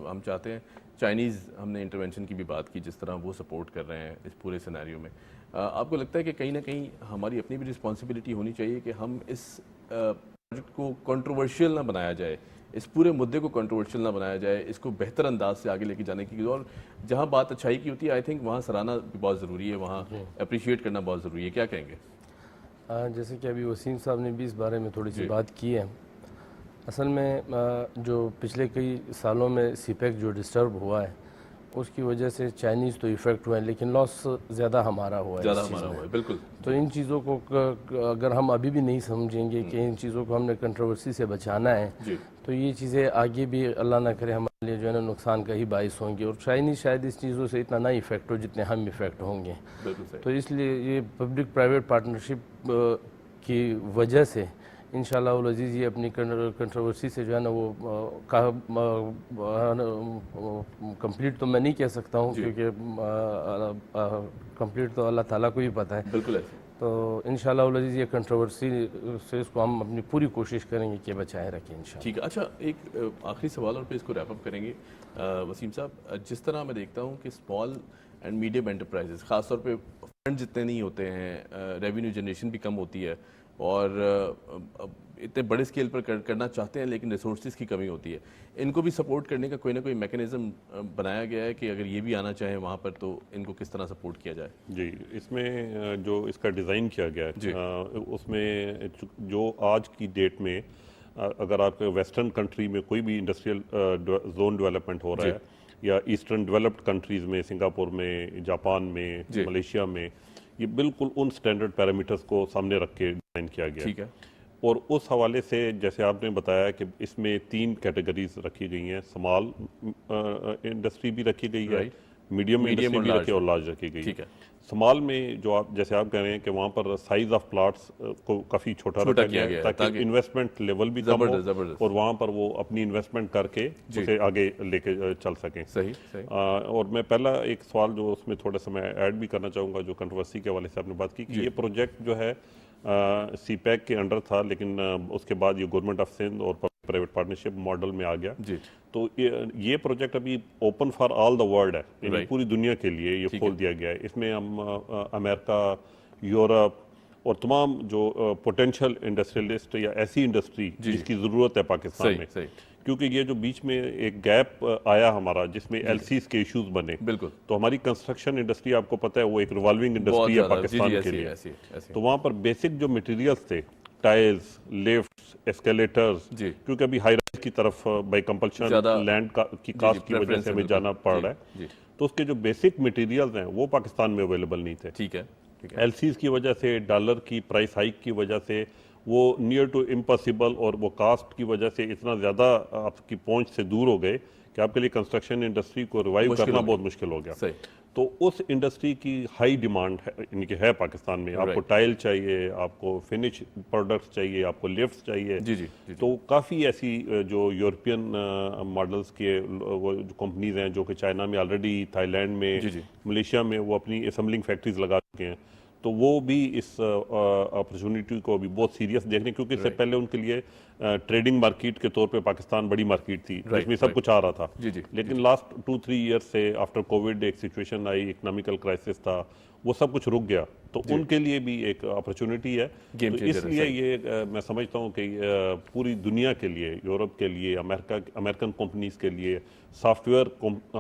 ہم چاہتے ہیں چائنیز، ہم نے انٹرونشن کی بھی بات کی، جس طرح وہ سپورٹ کر رہے ہیں اس پورے سینیریو میں، آپ کو لگتا ہے کہ کہیں نہ کہیں ہماری اپنی بھی رسپانسبلٹی ہونی چاہیے کہ ہم اس پروجیکٹ کو کنٹروورشیل نہ بنایا جائے، اس پورے مدعے کو کنٹروورشیل نہ بنایا جائے، اس کو بہتر انداز سے آگے لے کے جانے کی، اور جہاں بات اچھائی کی ہوتی ہے آئی تھنک وہاں سراہنا بھی بہت ضروری ہے، وہاں اپریشیٹ کرنا بہت ضروری ہے. کیا کہیں گے؟ جیسے کہ ابھی وسیم صاحب نے بھی اس بارے میں تھوڑی سی بات کی ہے. اصل میں جو پچھلے کئی سالوں میں سی پیک جو ڈسٹرب ہوا ہے اس کی وجہ سے چائنیز تو ایفیکٹ ہوئے ہیں، لیکن لاس زیادہ ہمارا ہوا ہے. بالکل. تو ان چیزوں کو اگر ہم ابھی بھی نہیں سمجھیں گے کہ ان چیزوں کو ہم نے کنٹروورسی سے بچانا ہے، تو یہ چیزیں آگے بھی اللہ نہ کرے ہمارے لیے جو ہے نا نقصان کا ہی باعث ہوں گی، اور چائنیز شاید اس چیزوں سے اتنا نہ افیکٹ ہو جتنے ہم افیکٹ ہوں گے. تو اس لیے یہ پبلک پرائیویٹ پارٹنرشپ کی وجہ سے انشاءاللہ العزیز یہ اپنی کنٹروورسی سے جو ہے نا وہ کمپلیٹ تو میں نہیں کہہ سکتا ہوں، کیونکہ کمپلیٹ تو اللہ تعالیٰ کو ہی پتہ ہے. بالکل. تو انشاءاللہ العزیز یہ کنٹروورسی سے اس کو ہم اپنی پوری کوشش کریں گے کہ بچائے رکھیں انشاءاللہ. ٹھیک ہے. اچھا ایک آخری سوال اور پھر اس کو ریپ اپ کریں گے. وسیم صاحب, جس طرح میں دیکھتا ہوں کہ اسمال اینڈ میڈیم انٹرپرائزز خاص طور پہ فنڈ جتنے نہیں ہوتے ہیں, ریونیو جنریشن بھی کم ہوتی ہے اور اتنے بڑے اسکیل پر کرنا چاہتے ہیں لیکن ریسورسز کی کمی ہوتی ہے, ان کو بھی سپورٹ کرنے کا کوئی نہ کوئی میکینزم بنایا گیا ہے کہ اگر یہ بھی آنا چاہیں وہاں پر تو ان کو کس طرح سپورٹ کیا جائے؟ جی, اس میں جو اس کا ڈیزائن کیا گیا ہے اس میں جو آج کی ڈیٹ میں اگر آپ ویسٹرن کنٹری میں کوئی بھی انڈسٹریل زون ڈیولپمنٹ ہو رہا ہے یا ایسٹرن ڈیولپڈ کنٹریز میں, سنگاپور میں, جاپان میں, ملیشیا میں, یہ بالکل ان سٹینڈرڈ پیرامیٹرز کو سامنے رکھ کے ڈیزائن کیا گیا. ٹھیک ہے. اور اس حوالے سے جیسے آپ نے بتایا کہ اس میں 3 کیٹیگریز رکھی گئی ہیں, اسمال انڈسٹری بھی رکھی گئی ہے, میڈیم انڈسٹری بھی رکھی اور لارج رکھی گئی. اسمال میں جو آپ جیسے آپ کہہ رہے ہیں کہ وہاں پر سائز آف پلاٹس کو کافی چھوٹا رکھا گیا ہے تاکہ انویسٹمنٹ لیول بھی کم ہو اور وہاں پر وہ اپنی انویسٹمنٹ کر کے اسے آگے لے کے چل سکیں. اور میں پہلا ایک سوال جو اس میں تھوڑا سا میں ایڈ بھی کرنا چاہوں گا, جو کنٹروورسی کے حوالے سے آپ نے بات کی کہ یہ پروجیکٹ جو ہے سی پیک کے انڈر تھا لیکن اس کے بعد یہ گورنمنٹ آف سندھ اور پرائیویٹ پارٹنرشپ ماڈل میں آ گیا. تو یہ پروجیکٹ ابھی open for all the world ہے, یعنی پوری دنیا کے لیے یہ کھول دیا گیا ہے. اس میں ہم امریکہ, یورپ اور تمام جو پوٹینشیل انڈسٹریلسٹ یا ایسی انڈسٹری جس کی ضرورت ہے پاکستان میں, کیونکہ یہ جو بیچ میں ایک گیپ آیا ہمارا جس میں ایل سیز کے ایشوز بنے, تو ہماری کنسٹرکشن انڈسٹری آپ کو پتہ ہے وہ ایک ریوالونگ انڈسٹری ہے پاکستان کے لیے. تو وہاں پر بیسک جو مٹیریلز تھے, ٹائلز, لفٹس, ایسکیلیٹرز, کیونکہ ابھی ہائی رائز کی طرف بائی کمپلشن لینڈ کی کاسٹ کی وجہ سے ہمیں جانا پڑ رہا ہے, تو اس کے جو بیسک مٹیریلز ہیں وہ پاکستان میں اویلیبل نہیں تھے. ٹھیک ہے. ایل سیز کی وجہ سے, ڈالر کی پرائس ہائک کی وجہ سے وہ نیئر ٹو امپاسبل اور وہ کاسٹ کی وجہ سے اتنا زیادہ آپ کی پہنچ سے دور ہو گئے کہ آپ کے لیے کنسٹرکشن انڈسٹری کو ریوائیو کرنا بہت مشکل ہو گیا. تو اس انڈسٹری کی ہائی ڈیمانڈ یعنی کہ ہے پاکستان میں. آپ کو ٹائل چاہیے, آپ کو فنش پروڈکٹس چاہیے, آپ کو لفٹس چاہیے. تو کافی ایسی جو یورپین ماڈلز کے وہ جو کمپنیز ہیں جو کہ چائنا میں آلریڈی, تھائی لینڈ میں, ملیشیا میں وہ اپنی اسمبلنگ فیکٹریز لگا چکے ہیں, تو وہ بھی اس اپرچونٹی کو بھی بہت سیریس دیکھنے, کیونکہ اس سے پہلے ان کے لیے ٹریڈنگ مارکیٹ کے طور پہ پاکستان بڑی مارکیٹ تھی جس میں سب کچھ آ رہا تھا. لیکن لاسٹ 2-3 ایئر سے آفٹر کووڈ ایک سچویشن آئی, اکنامیکل کرائسس تھا, وہ سب کچھ رک گیا. تو ان کے لیے بھی ایک اپرچونٹی ہے. تو اس لیے یہ میں سمجھتا ہوں کہ پوری دنیا کے لیے, یورپ کے لیے, امریکن کمپنیز کے لیے, سافٹ ویئر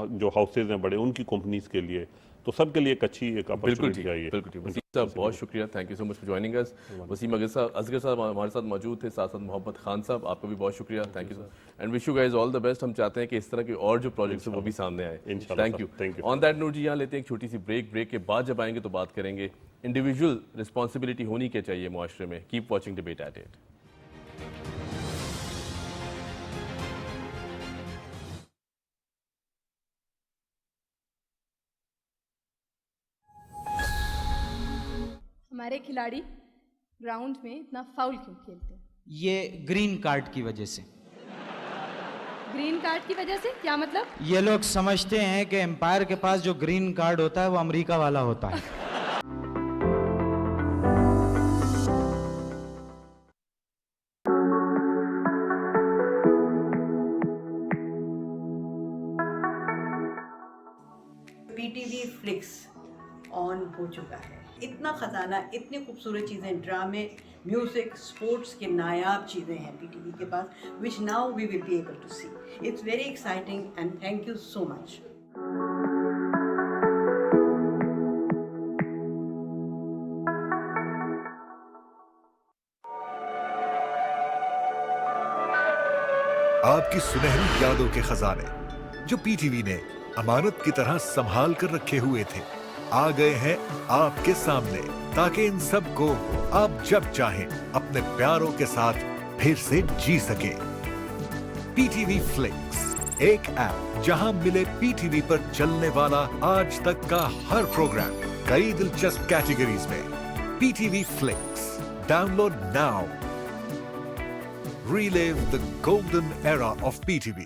جو ہاؤسز ہیں بڑے ان کی کمپنیز کے لیے, تو سب کے لیے ایک اچھی ایک اپرچونٹی آئی ہے. وسیم صاحب بہت شکریہ, thank you so much for joining us. Waseem Asghar صاحب ہمارے ساتھ موجود تھے, ساتھ ساتھ محمد خان صاحب, آپ کا بھی بہت شکریہ, thank you and wish you guys all the best. ہم چاہتے ہیں کہ اس طرح کے اور جو پروجیکٹس ہیں وہ بھی سامنے آئے. Thank you. On that note جی یہاں لیتے ہیں ایک چھوٹی سی بریک کے بعد جب آئیں گے تو بات کریں گے انڈیویجول رسپانسبلٹی ہونی کیا چاہیے معاشرے میں. Keep watching debate at 8. ہمارے کھلاڑی گراؤنڈ میں اتنا فاؤل کیوں کھیلتے ہیں؟ یہ گرین کارڈ کی وجہ سے. گرین کارڈ کی وجہ سے کیا مطلب؟ یہ لوگ سمجھتے ہیں کہ امپائر کے پاس جو گرین کارڈ ہوتا ہے وہ امریکہ والا ہوتا ہے. پی ٹی وی فلکس آن ہو چکا ہے. اتنا خزانہ, اتنی خوبصورت چیزیں, ڈرامے, میوزک, سپورٹس کے نایاب چیزیں ہیں پی ٹی وی کے پاس, which now we will be able to see. It's very exciting and thank you so much. آپ کی سنہری یادوں کے خزانے جو پی ٹی وی نے امانت کی طرح سنبھال کر رکھے ہوئے تھے آ گئے ہیں آپ کے سامنے, تاکہ ان سب کو آپ جب چاہیں اپنے پیاروں کے ساتھ پھر سے جی سکیں. پی ٹی وی فلکس, ایک ایپ جہاں ملے پی ٹی وی پر چلنے والا آج تک کا ہر پروگرام کئی دلچسپ کیٹیگریز میں. P T V flix download now. Relive the golden era of PTV.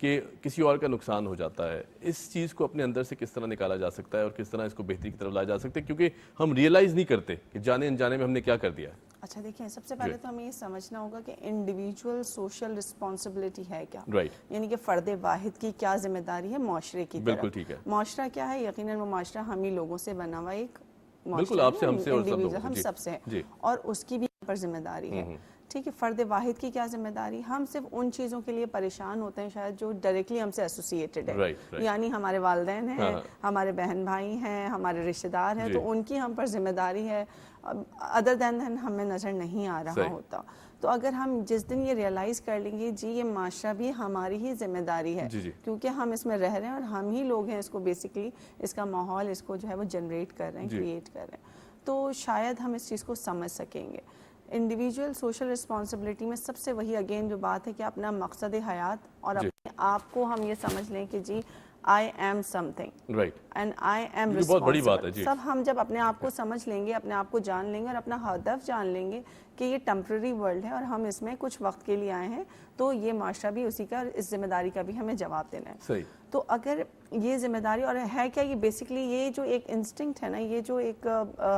کہ کسی اور کا نقصان ہو جاتا ہے. اس چیز کو اپنے اندر سے کس طرح نکالا جا سکتا ہے اور کس طرح اس کو بہتری کی طرف لایا جا سکتا ہے, کیونکہ ہم ریئلائز نہیں کرتے کہ جانے انجانے میں ہم نے کیا کر دیا ہے. اچھا دیکھیں, سب سے پہلے تو ہمیں یہ سمجھنا ہوگا کہ انڈیویجول سوشل رسپانسبلٹی ہے کیا, یعنی کہ فرد واحد کی کیا ذمہ داری ہے معاشرے کی طرف. بالکل ٹھیک ہے. معاشرہ کیا ہے؟ یقیناً وہ معاشرہ ہم ہی لوگوں سے بنا ہوا ایک بالکل آپ سے, ہم سے اور ہم سب سے ہے, اور اس کی بھی پر ذمہ داری ہے. ٹھیک ہے, فرد واحد کی کیا ذمہ داری؟ ہم صرف ان چیزوں کے لیے پریشان ہوتے ہیں شاید جو ڈائریکٹلی ہم سے ایسوسیٹڈ ہے, یعنی ہمارے والدین ہیں, ہمارے بہن بھائی ہیں, ہمارے رشتہ دار ہیں, تو ان کی ہم پر ذمہ داری ہے, ادر دین ہمیں نظر نہیں آ رہا ہوتا. تو اگر ہم جس دن یہ ریئلائز کر لیں گے جی یہ معاشرہ بھی ہماری ہی ذمہ داری ہے, کیونکہ ہم اس میں رہ رہے ہیں اور ہم ہی لوگ ہیں اس کو بیسکلی اس کا ماحول اس کو جو ہے وہ جنریٹ کر رہے ہیں, کریٹ کر رہے ہیں, تو شاید ہم اس چیز کو سمجھ سکیں گے. انڈیویجول سوشل رسپانسبلٹی میں سب سے وہی اگین جو بات ہے کہ اپنا مقصد حیات اور اپنے آپ کو ہم یہ سمجھ لیں کہ جی I am something and I am responsible. سب ہم جب اپنے آپ کو سمجھ لیں گے, اپنے آپ کو جان لیں گے اور اپنا ہدف جان لیں گے کہ یہ ٹیمپرری ورلڈ ہے اور ہم اس میں کچھ وقت کے لیے آئے ہیں, تو یہ معاشرہ بھی اسی کا, اس ذمہ داری کا بھی ہمیں جواب دینا ہے. تو اگر یہ ذمہ داری اور ہے کیا, یہ بیسکلی یہ جو ایک انسٹنکٹ ہے نا, یہ جو ایک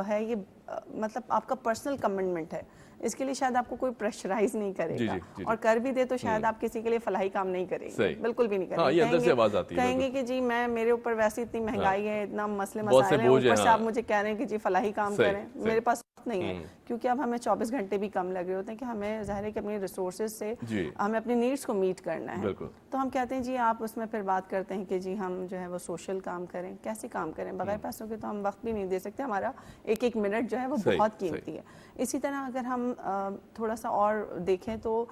ہے, یہ مطلب آپ کا پرسنل کمٹمنٹ ہے. اس کے لیے شاید آپ کو کوئی پریشرائز نہیں کرے گا, اور کر بھی دے تو شاید آپ کسی کے لیے فلاحی کام نہیں کریں گے, بالکل بھی نہیں کریں گے. کہیں گے کہ جی میں, میرے اوپر ویسے اتنی مہنگائی ہے, اتنا مسئلے مسائل ہیں, اوپر سے آپ مجھے کہہ رہے ہیں کہ جی فلاحی کام کریں, میرے پاس نہیں ہے, کیونکہ اب ہمیں 24 گھنٹے بھی کم لگ رہے ہوتے ہیں کہ ہمیں ظاہر ہے کہ اپنی ریسورسز سے ہمیں اپنی نیڈس کو میٹ کرنا ہے. تو ہم کہتے ہیں جی آپ اس میں پھر بات کرتے ہیں کہ جی ہم جو ہے وہ سوشل کام کریں. کیسے کام کریں؟ بغیر پیسوں کے تو ہم وقت بھی نہیں دے سکتے, ہمارا ایک ایک منٹ جو ہے وہ بہت قیمتی ہے. اسی طرح اگر ہم تھوڑا سا اور دیکھیں تو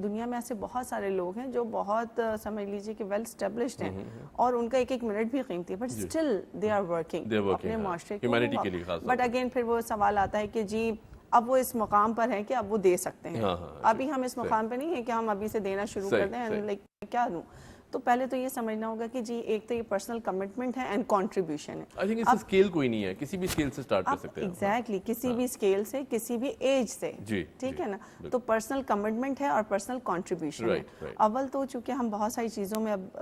دنیا میں ایسے بہت سارے لوگ ہیں جو بہت سمجھ لیجئے کہ ویل اسٹیبلشڈ ہیں اور ان کا ایک ایک منٹ بھی قیمتی ہے, but still they are working اپنے معاشرے کو. بٹ اگین پھر وہ سوال آتا ہے کہ جی اب وہ اس مقام پر ہیں کہ اب وہ دے سکتے ہیں. ابھی ہم اس مقام پہ نہیں ہیں کہ ہم ابھی سے دینا شروع کر دیں, لائک کیا دوں. تو پہلے تو یہ سمجھنا ہوگا کہ جی ایک تو یہ پرسنل کمٹمنٹ ہے اینڈ کنٹریبیوشن ہے. آئی تھنک اس اسکیل کوئی نہیں ہے, کسی بھی اسکیل سے سٹارٹ کر سکتے ہیں. ایگزیکٹلی, کسی بھی اسکیل سے, کسی بھی ایج سے, ٹھیک ہے نا. تو پرسنل کمٹمنٹ ہے اور پرسنل کنٹریبیوشن ہے. اول تو چونکہ ہم بہت ساری چیزوں میں اب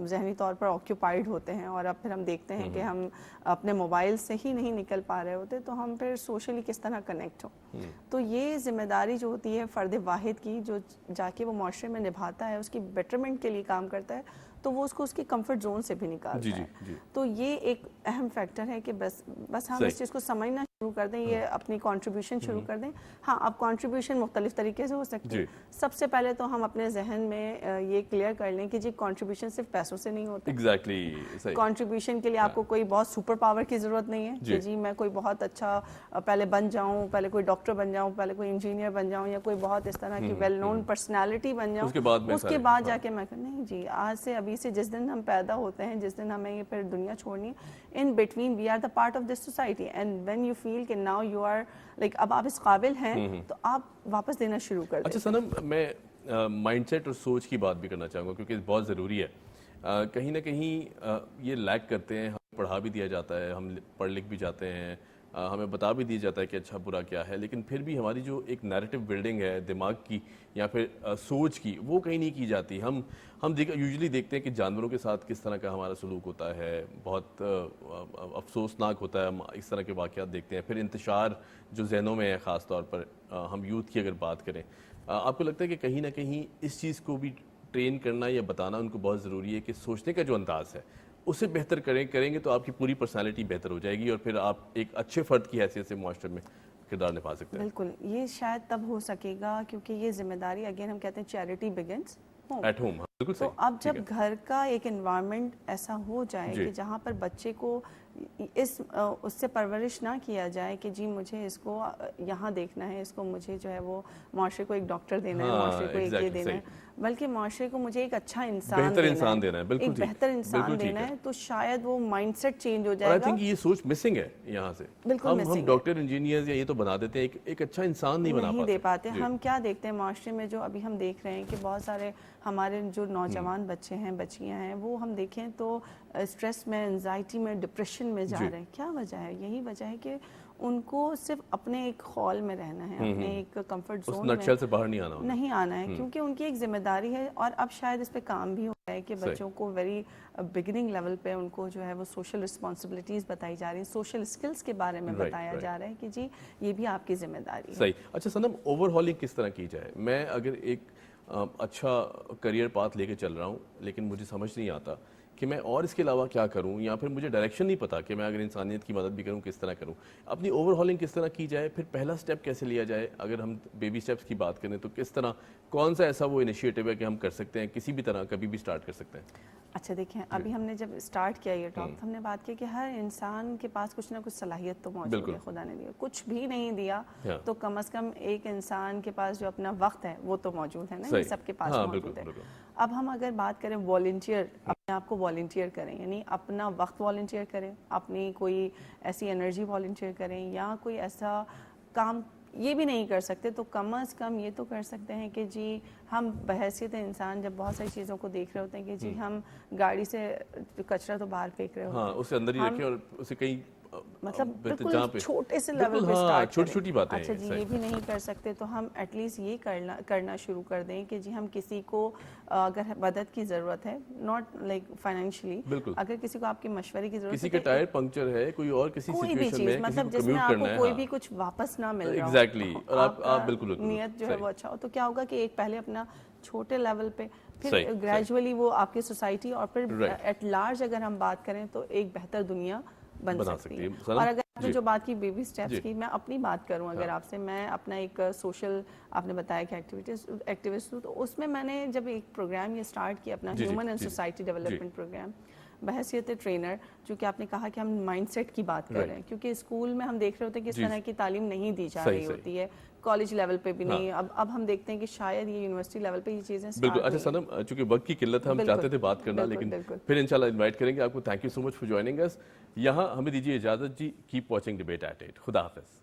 ذہنی طور پر آکیوپائڈ ہوتے ہیں اور اب پھر ہم دیکھتے ہیں کہ ہم اپنے موبائل سے ہی نہیں نکل پا رہے ہوتے, تو ہم پھر سوشلی کس طرح کنیکٹ ہوں. تو یہ ذمہ داری جو ہوتی ہے فرد واحد کی, جو جا کے وہ معاشرے میں نبھاتا ہے, اس کی بیٹرمنٹ کے لیے کام کرتا ہے, تو وہ اس کو اس کی کمفرٹ زون سے بھی نکالتا ہے. تو یہ ایک اہم فیکٹر ہے کہ بس ہم اس چیز کو سمجھنا شروع کر دیں, یہ اپنی کنٹریبیوشن شروع کر دیں. ہاں اب کنٹریبیوشن مختلف طریقے سے ہو سکتی ہے. سب سے پہلے تو ہم اپنے ذہن میں یہ کلیئر کر لیں کہ جی کنٹریبیوشن صرف پیسوں سے نہیں ہوتا. ایگزیکٹلی, کنٹریبیوشن کے لیے آپ کو کوئی بہت سپر پاور کی ضرورت نہیں ہے کہ جی میں کوئی بہت اچھا پہلے بن جاؤں, پہلے کوئی ڈاکٹر بن جاؤں, پہلے کوئی انجینئر بن جاؤں, یا کوئی بہت اس طرح کی ویل نون پرسنالٹی بن جاؤں, اس کے بعد جا کے میں نہیں جی آج سے ابھی سے جس دن ہم پیدا ہوتے ہیں, جس دن ہمیں یہ پھر دنیا چھوڑنی ہے, in between we are the part of this society, and when you feel کہ ناؤ یو آر لائک اب آپ اس قابل ہیں, تو آپ واپس دینا شروع کر دیں. اچھا سنم, میں مائنڈ سیٹ اور سوچ کی بات بھی کرنا چاہوں گا کیونکہ بہت ضروری ہے. کہیں نہ کہیں یہ لیک کرتے ہیں, ہمیں پڑھا بھی دیا جاتا ہے, ہم پڑھ لکھ بھی جاتے ہیں, ہمیں بتا بھی دیا جاتا ہے کہ اچھا برا کیا ہے, لیکن پھر بھی ہماری جو ایک نیریٹو بلڈنگ ہے دماغ کی یا پھر سوچ کی, وہ کہیں نہیں کی جاتی. ہم یوزلی دیکھتے ہیں کہ جانوروں کے ساتھ کس طرح کا ہمارا سلوک ہوتا ہے, بہت افسوسناک ہوتا ہے, ہم اس طرح کے واقعات دیکھتے ہیں. پھر انتشار جو ذہنوں میں ہے, خاص طور پر ہم یوتھ کی اگر بات کریں, آپ کو لگتا ہے کہ کہیں نہ کہیں اس چیز کو بھی ٹرین کرنا یا بتانا ان کو بہت ضروری ہے کہ سوچنے کا جو انداز ہے اسے بہتر کریں گے تو آپ کی پوری پرسنالٹی بہتر ہو جائے گی اور پھر آپ ایک اچھے فرد کی حیثیت سے معاشرے میں کردار نبھا سکتے ہیں. بالکل, یہ شاید تب ہو سکے گا کیونکہ یہ ذمہ داری, اگین ہم کہتے ہیں چیریٹی بگنس ایٹ ہوم. بالکل صحیح. تو اب جب گھر کا ایک انوائرمنٹ ایسا ہو جائے کہ جہاں پر بچے کو اس سے پرورش نہ کیا جائے کہ جی مجھے اس کو یہاں دیکھنا ہے, اس کو مجھے جو ہے وہ معاشرے کو ایک ڈاکٹر دینا ہے, معاشرے کو ایک یہ دینا ہے, بلکہ معاشرے کو مجھے ایک اچھا انسان دینا ہے, ایک بہتر انسان دینا ہے, تو شاید وہ مائنڈ سیٹ چینج ہو جائے گا. آئی تھنک یہ سوچ مسنگ ہے یہاں سے. ہم ڈاکٹر انجینئرز یا یہ تو بنا دیتے ہیں, ایک اچھا انسان نہیں دے پاتے. ہم کیا دیکھتے ہیں معاشرے میں, جو ابھی ہم دیکھ رہے ہیں کہ بہت سارے ہمارے جو نوجوان بچے ہیں, بچیاں ہیں, وہ ہم دیکھیں تو اسٹریس میں, انزائٹی میں, ڈپریشن میں جا رہے ہیں. کیا وجہ ہے؟ یہی وجہ ہے کہ ان کو صرف اپنے ایک ہال میں رہنا ہے, اپنے ایک کمفرٹ زون میں, نٹ سے باہر نہیں آنا ہے, کیونکہ ان کی ایک ذمہ داری ہے. اور اب شاید اس پہ کام بھی ہو رہا ہے کہ بچوں کو ویری بگننگ لیول پہ ان کو جو ہے وہ سوشل رسپانسبلٹیز بتائی جا رہی ہیں, سوشل اسکلز کے بارے میں بتایا جا رہا ہے کہ جی یہ بھی آپ کی ذمہ داری ہے. صحیح. اچھا صنم, اوور ہالنگ کس طرح کی جائے؟ میں اگر ایک اچھا کریئر پاتھ لے کے چل رہا ہوں لیکن مجھے سمجھ نہیں آتا کہ میں اور اس کے علاوہ کیا کروں, یا پھر مجھے ڈائریکشن نہیں پتا کہ میں اگر انسانیت کی مدد بھی کروں کس طرح کروں, اپنی اوور ہالنگ کس طرح کی جائے, پھر پہلا سٹیپ کیسے لیا جائے؟ اگر ہم بیبی سٹیپس کی بات کریں تو کس طرح, کون سا ایسا وہ انیشیٹو ہے کہ ہم کر سکتے ہیں, کسی بھی طرح کبھی بھی سٹارٹ کر سکتے ہیں؟ اچھا دیکھیں, ابھی ہم نے جب سٹارٹ کیا یہ ٹاک, ہم نے بات کی کہ ہر انسان کے پاس کچھ نہ کچھ صلاحیت تو موجود ہے, خدا نے دیا. کچھ بھی نہیں دیا تو کم از کم ایک انسان کے پاس جو اپنا وقت ہے وہ تو موجود ہے نا, یہ سب کے پاس موجود ہے. اب ہم اگر بات کریں والنٹیئر, اپنے آپ کو والنٹیئر کریں, یعنی اپنا وقت والنٹیئر کریں, اپنی کوئی ایسی انرجی والنٹیئر کریں, یا کوئی ایسا کام یہ بھی نہیں کر سکتے تو کم از کم یہ تو کر سکتے ہیں کہ جی ہم بحیثیت انسان جب بہت ساری چیزوں کو دیکھ رہے ہوتے ہیں کہ جی ہم گاڑی سے کچرا تو باہر پھینک رہے ہوتے ہیں, اسے اندر ہی رکھیں اور اسے کہیں مطلب بالکل چھوٹے سے لیول پہ سٹارٹ چھوٹی چھوٹی باتیں. اچھا جی یہ بھی نہیں کر سکتے تو ہم ایٹ لیسٹ یہ کرنا شروع کر دیں کہ جی ہم کسی کو اگر مدد کی ضرورت ہے, ناٹ لائک فائنینشلی, اگر کسی کو آپ کے مشورے کی ضرورت ہے, کسی کا ٹائر پنکچر ہے, کوئی اور کسی سچویشن میں مطلب جس میں آپ کو کوئی بھی کچھ واپس نہ مل رہا ہو, ایگزیکٹلی, اور آپ بالکل نیت جو ہے وہ اچھا ہو, تو کیا ہوگا کہ ایک پہلے اپنا چھوٹے لیول پہ, پھر گریجولی وہ آپ کی سوسائٹی, اور پھر ایٹ لارج اگر ہم بات کریں تو ایک بہتر دنیا بن سکتی ہے. اور اگر آپ نے جو بات کی بیبی سٹیپس کی, میں اپنی بات کروں اگر آپ سے, میں اپنا ایک سوشل, آپ نے بتایا کہ ایکٹیوسٹ ہوں, تو اس میں میں نے جب ایک پروگرام یہ سٹارٹ کیا اپنا human and society development programme, بحیثیت ٹرینر, چونکہ آپ نے کہا کہ ہم مائنڈ سیٹ کی بات کر رہے ہیں, کیونکہ اسکول میں ہم دیکھ رہے ہوتے ہیں کہ اس طرح کی تعلیم نہیں دی جا رہی ہوتی ہے, کالج لیول پہ بھی نہیں. اب ہم دیکھتے ہیں کہ شاید یہ یونیورسٹی لیول پہ یہ چیزیں بالکل. اچھا صنم, چونکہ وقت کی قلت ہے, ہم چاہتے تھے بات کرنا, لیکن پھر انشاءاللہ انوائٹ کریں گے آپ کو. Thank you so much for joining us. یہاں ہمیں دیجیے اجازت جی. Keep watching debate at 8. خدا حافظ.